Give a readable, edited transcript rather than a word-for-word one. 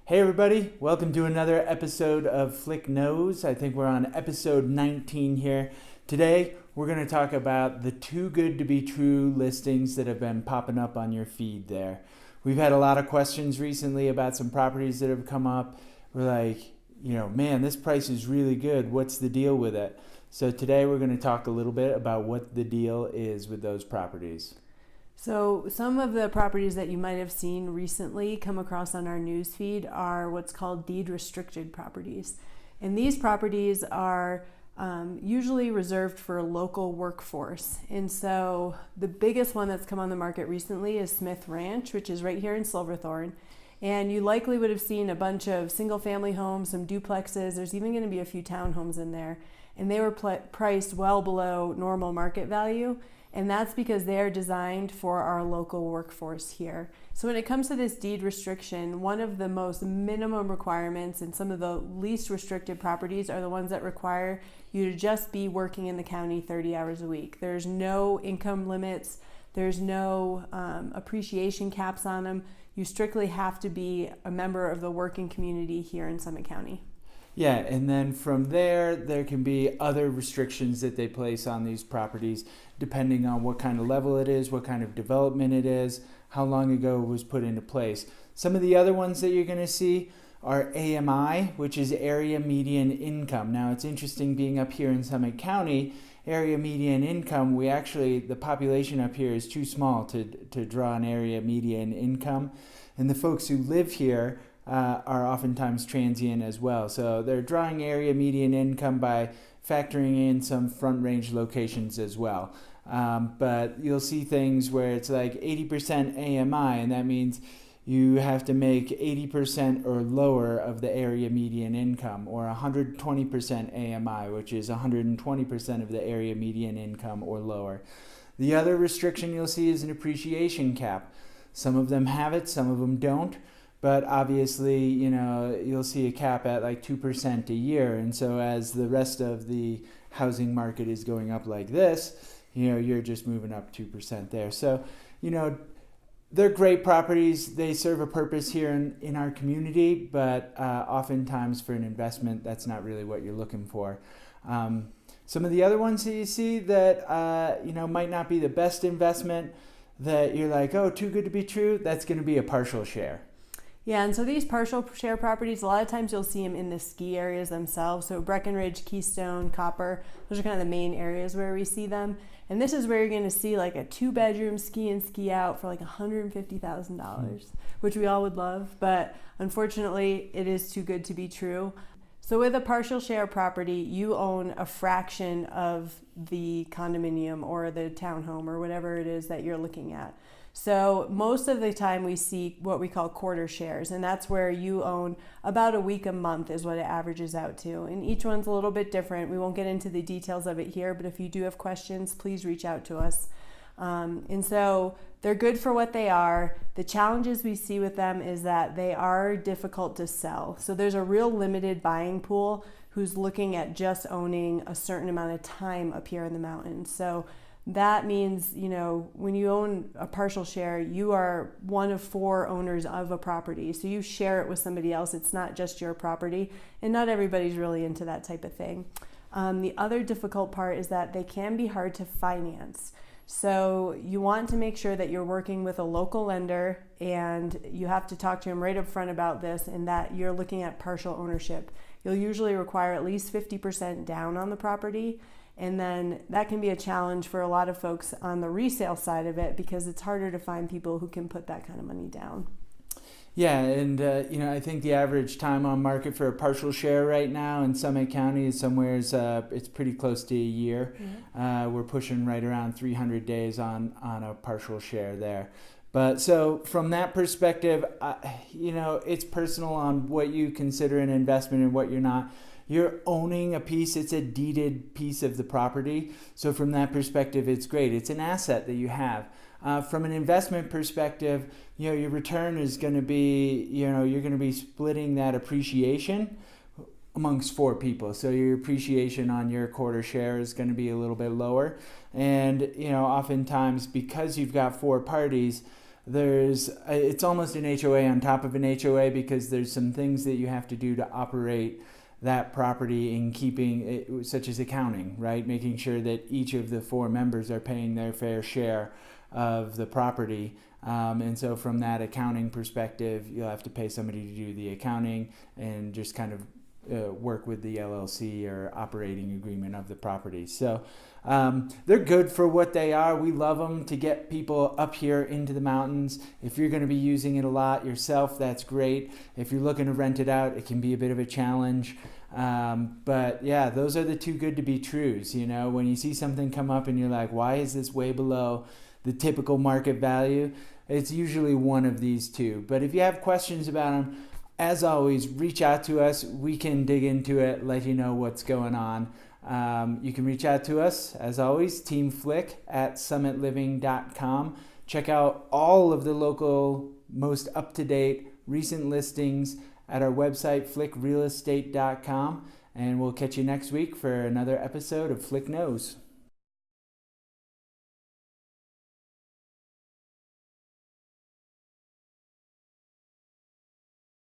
Hey everybody, welcome to another episode of Flick Knows. I think we're on episode 19 here. Today we're going to talk about the too good to be true listings that have been popping up on your feed there. We've had a lot of questions recently about some properties that have come up. We're like, man, this price is really good. What's the deal with it? So today we're going to talk a little bit about what the deal is with those properties. So some of the properties that you might have seen recently come across on our news feed are what's called deed restricted properties. And these properties are usually reserved for a local workforce. And so the biggest one that's come on the market recently is Smith Ranch, which is right here in Silverthorne. And you likely would have seen a bunch of single family homes, some duplexes. There's even going to be a few townhomes in there. And they were priced well below normal market value. And that's because they are designed for our local workforce here. So when it comes to this deed restriction, one of the most minimum requirements and some of the least restricted properties are the ones that require you to just be working in the county 30 hours a week. There's no income limits. There's no appreciation caps on them. You strictly have to be a member of the working community here in Summit County. Yeah, and then from there can be other restrictions that they place on these properties depending on what kind of level it is, what kind of development it is, how long ago it was put into place. Some of the other ones that you're going to see are AMI, which is area median income. Now it's interesting being up here in Summit County, area median income, the population up here is too small to draw an area median income. And the folks who live here are oftentimes transient as well. So they're drawing area median income by factoring in some front range locations as well. But you'll see things where it's like 80% AMI, and that means you have to make 80% or lower of the area median income, or 120% AMI, which is 120% of the area median income or lower. The other restriction you'll see is an appreciation cap. Some of them have it, some of them don't. But obviously, you'll see a cap at like 2% a year. And so as the rest of the housing market is going up like this, you're just moving up 2% there. So, they're great properties. They serve a purpose here in our community, but oftentimes for an investment, that's not really what you're looking for. Some of the other ones that you see that, might not be the best investment, that you're like, oh, too good to be true, that's going to be a partial share. Yeah, and so these partial share properties, a lot of times you'll see them in the ski areas themselves. So Breckenridge, Keystone, Copper, those are kind of the main areas where we see them. And this is where you're going to see like a 2-bedroom ski in, ski out for like $150,000, which we all would love. But unfortunately, it is too good to be true. So with a partial share property, you own a fraction of the condominium or the townhome or whatever it is that you're looking at. So most of the time we see what we call quarter shares, and that's where you own about a week a month is what it averages out to. And each one's a little bit different. We won't get into the details of it here, but if you do have questions, please reach out to us. And so they're good for what they are. The challenges we see with them is that they are difficult to sell. So there's a real limited buying pool who's looking at just owning a certain amount of time up here in the mountains. So that means, when you own a partial share, you are one of 4 owners of a property. So you share it with somebody else. It's not just your property. And not everybody's really into that type of thing. The other difficult part is that they can be hard to finance. So you want to make sure that you're working with a local lender, and you have to talk to them right up front about this, and that you're looking at partial ownership. You'll usually require at least 50% down on the property. And then that can be a challenge for a lot of folks on the resale side of it, because it's harder to find people who can put that kind of money down. Yeah, and I think the average time on market for a partial share right now in Summit County is it's pretty close to a year. Mm-hmm. We're pushing right around 300 days on a partial share there. But so from that perspective, it's personal on what you consider an investment and what you're not. You're owning a piece, it's a deeded piece of the property. So from that perspective, it's great. It's an asset that you have. From an investment perspective, your return is going to be, you're going to be splitting that appreciation amongst 4 people. So your appreciation on your quarter share is going to be a little bit lower. And, oftentimes because you've got 4 parties, it's almost an HOA on top of an HOA, because there's some things that you have to do to operate that property in keeping it, such as accounting, right? Making sure that each of the 4 members are paying their fair share of the property. And so from that accounting perspective, you'll have to pay somebody to do the accounting and just kind of work with the LLC or operating agreement of the property. So they're good for what they are. We love them to get people up here into the mountains. If you're going to be using it a lot yourself, that's great. If you're looking to rent it out, it can be a bit of a challenge. But yeah, those are the too good to be trues. You know, when you see something come up and you're like, why is this way below the typical market value? It's usually one of these two. But if you have questions about them, as always, reach out to us. We can dig into it, let you know what's going on. You can reach out to us, as always, teamflick@summitliving.com. Check out all of the local, most up-to-date, recent listings at our website, flickrealestate.com. And we'll catch you next week for another episode of Flick Knows.